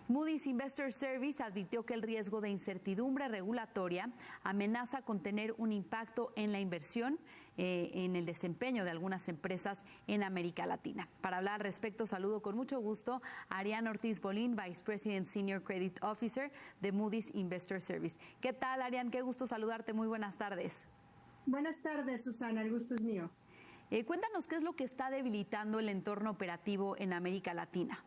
Moody's Investor Service advirtió que el riesgo de incertidumbre regulatoria amenaza con tener un impacto en la inversión, en el desempeño de algunas empresas en América Latina. Para hablar al respecto, saludo con mucho gusto a Ariane Ortiz Bolín, Vice President Senior Credit Officer de Moody's Investor Service. ¿Qué tal, Ariane? Qué gusto saludarte. Muy buenas tardes. Buenas tardes, Susana. El gusto es mío. Cuéntanos qué es lo que está debilitando el entorno operativo en América Latina.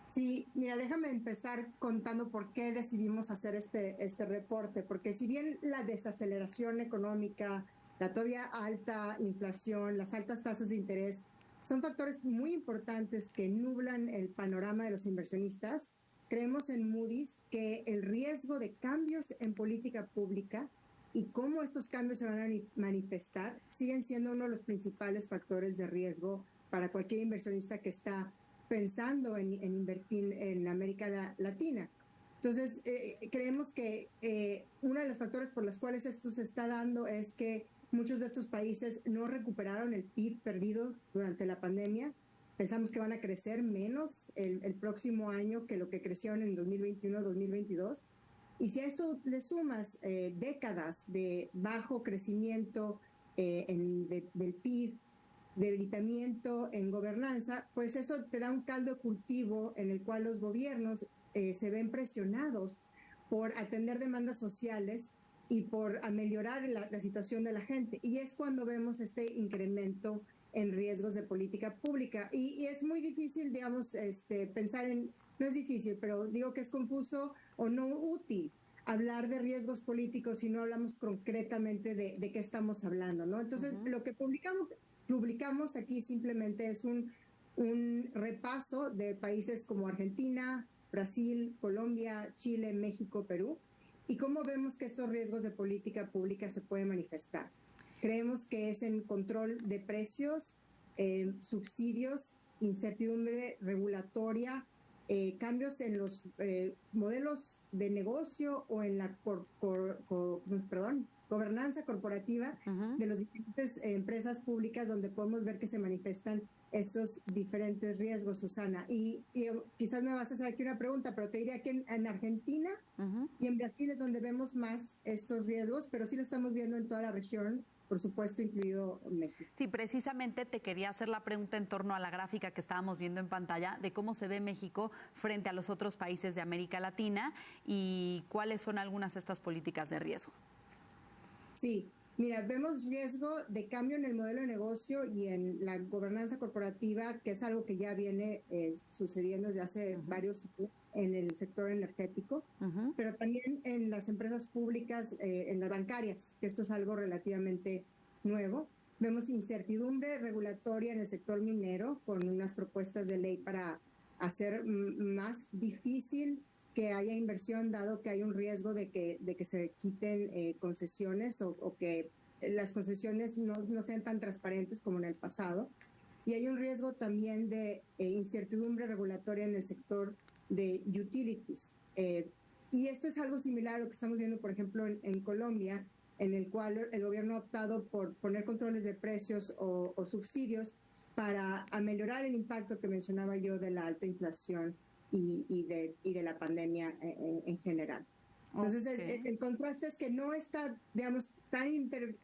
Sí, mira, déjame empezar contando por qué decidimos hacer este reporte, porque si bien la desaceleración económica, la todavía alta inflación, las altas tasas de interés son factores muy importantes que nublan el panorama de los inversionistas, creemos en Moody's que el riesgo de cambios en política pública y cómo estos cambios se van a manifestar siguen siendo uno de los principales factores de riesgo para cualquier inversionista que está pensando en invertir en América Latina. Entonces, creemos que uno de los factores por los cuales esto se está dando es que muchos de estos países no recuperaron el PIB perdido durante la pandemia. Pensamos que van a crecer menos el próximo año que lo que crecieron en 2021-2022. Y si a esto le sumas décadas de bajo crecimiento del PIB, debilitamiento en gobernanza, pues eso te da un caldo de cultivo en el cual los gobiernos se ven presionados por atender demandas sociales y por mejorar la situación de la gente. Y es cuando vemos este incremento en riesgos de política pública. Y es muy difícil, digamos, pensar en, no es difícil, pero digo que es confuso o no útil hablar de riesgos políticos si no hablamos concretamente de qué estamos hablando, ¿no? Entonces, lo que publicamos aquí simplemente es un repaso de países como Argentina, Brasil, Colombia, Chile, México, Perú, y cómo vemos que estos riesgos de política pública se pueden manifestar. Creemos que es en control de precios, subsidios, incertidumbre regulatoria, cambios en los modelos de negocio o en la gobernanza corporativa de las diferentes empresas públicas, donde podemos ver que se manifiestan estos diferentes riesgos, Susana. Y quizás me vas a hacer aquí una pregunta, pero te diría que en Argentina y en Brasil es donde vemos más estos riesgos, pero sí lo estamos viendo en toda la región, por supuesto, incluido México. Sí, precisamente te quería hacer la pregunta en torno a la gráfica que estábamos viendo en pantalla de cómo se ve México frente a los otros países de América Latina y cuáles son algunas de estas políticas de riesgo. Sí, mira, vemos riesgo de cambio en el modelo de negocio y en la gobernanza corporativa, que es algo que ya viene sucediendo desde hace varios años en el sector energético, pero también en las empresas públicas, en las bancarias, que esto es algo relativamente nuevo. Vemos incertidumbre regulatoria en el sector minero, con unas propuestas de ley para hacer más difícil que haya inversión, dado que hay un riesgo de que se quiten concesiones o que las concesiones no sean tan transparentes como en el pasado. Y hay un riesgo también de incertidumbre regulatoria en el sector de utilities. Y esto es algo similar a lo que estamos viendo, por ejemplo, en Colombia, en el cual el gobierno ha optado por poner controles de precios o subsidios para mejorar el impacto que mencionaba yo de la alta inflación y de la pandemia en general. Entonces, el contraste es que no está, digamos,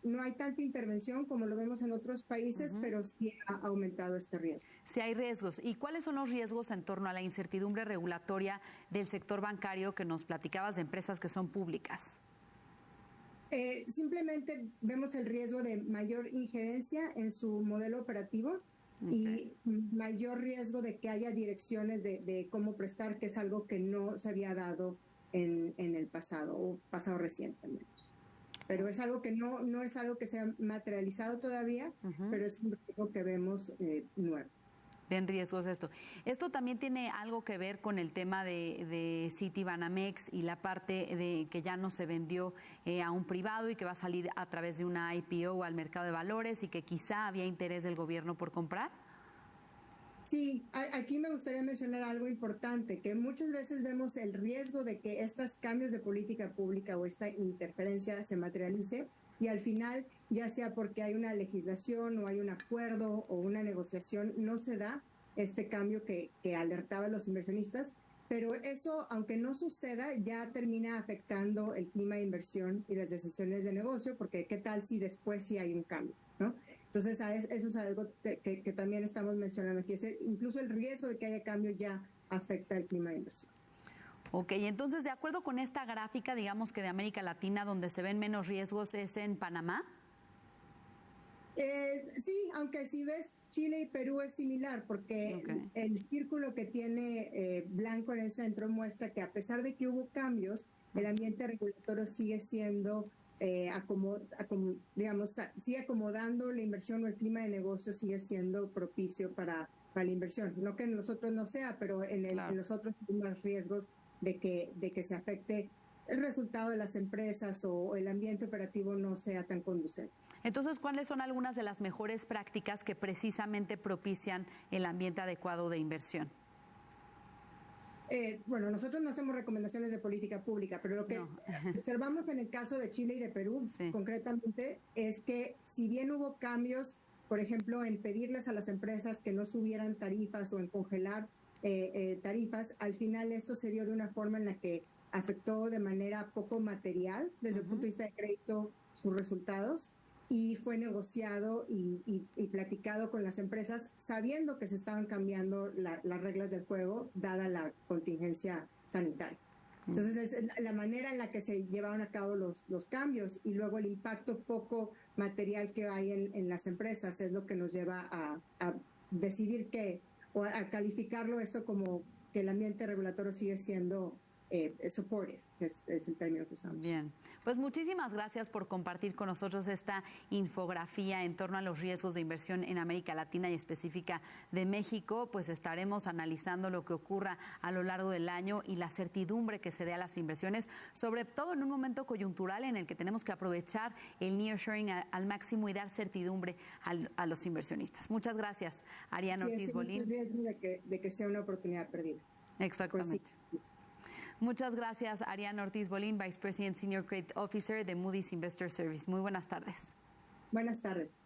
no hay tanta intervención como lo vemos en otros países, pero sí ha aumentado este riesgo. Sí hay riesgos. ¿Y cuáles son los riesgos en torno a la incertidumbre regulatoria del sector bancario que nos platicabas de empresas que son públicas? Simplemente vemos el riesgo de mayor injerencia en su modelo operativo. Y mayor riesgo de que haya direcciones de cómo prestar, que es algo que no se había dado en el pasado, o pasado reciente al menos. Pero es algo que no es algo que se ha materializado todavía, pero es un riesgo que vemos nuevo. Bien riesgos esto. Esto también tiene algo que ver con el tema de Citibanamex y la parte de que ya no se vendió a un privado y que va a salir a través de una IPO al mercado de valores y que quizá había interés del gobierno por comprar. Sí, aquí me gustaría mencionar algo importante, que muchas veces vemos el riesgo de que estos cambios de política pública o esta interferencia se materialice y al final, ya sea porque hay una legislación o hay un acuerdo o una negociación, no se da este cambio que alertaba a los inversionistas. pero eso, aunque no suceda, ya termina afectando el clima de inversión y las decisiones de negocio, porque qué tal si después sí hay un cambio, ¿no? Entonces, eso es algo que también estamos mencionando aquí. Incluso el riesgo de que haya cambio ya afecta el clima de inversión. Ok, entonces, de acuerdo con esta gráfica, digamos que de América Latina, donde se ven menos riesgos, ¿es en Panamá? Sí, aunque si ves Chile y Perú es similar, porque el círculo que tiene blanco en el centro muestra que a pesar de que hubo cambios, el ambiente regulatorio sigue siendo, sigue acomodando la inversión, o el clima de negocio sigue siendo propicio para la inversión. No que en los otros no sea, pero en los otros hay más riesgos de que se afecte el resultado de las empresas o el ambiente operativo no sea tan conducente. Entonces, ¿cuáles son algunas de las mejores prácticas que precisamente propician el ambiente adecuado de inversión? Bueno, nosotros no hacemos recomendaciones de política pública, pero lo que observamos en el caso de Chile y de Perú, concretamente, es que si bien hubo cambios, por ejemplo, en pedirles a las empresas que no subieran tarifas o en congelar tarifas, al final esto se dio de una forma en la que afectó de manera poco material desde el punto de vista de crédito sus resultados, y fue negociado y platicado con las empresas sabiendo que se estaban cambiando las reglas del juego dada la contingencia sanitaria. Entonces es la manera en la que se llevaron a cabo los cambios, y luego el impacto poco material que hay en las empresas es lo que nos lleva a decidir o a calificarlo esto como que el ambiente regulatorio sigue siendo supportive, es el término que usamos. Bien, pues muchísimas gracias por compartir con nosotros esta infografía en torno a los riesgos de inversión en América Latina y específica de México. Pues estaremos analizando lo que ocurra a lo largo del año y la certidumbre que se dé a las inversiones, sobre todo en un momento coyuntural en el que tenemos que aprovechar el nearshoring al máximo y dar certidumbre a los inversionistas. Muchas gracias, Ariana Ortiz Bolín. El riesgo de que sea una oportunidad perdida. Exactamente. Muchas gracias, Ariana Ortiz Bolín, Vice President Senior Credit Officer de Moody's Investor Service. Muy buenas tardes. Buenas tardes.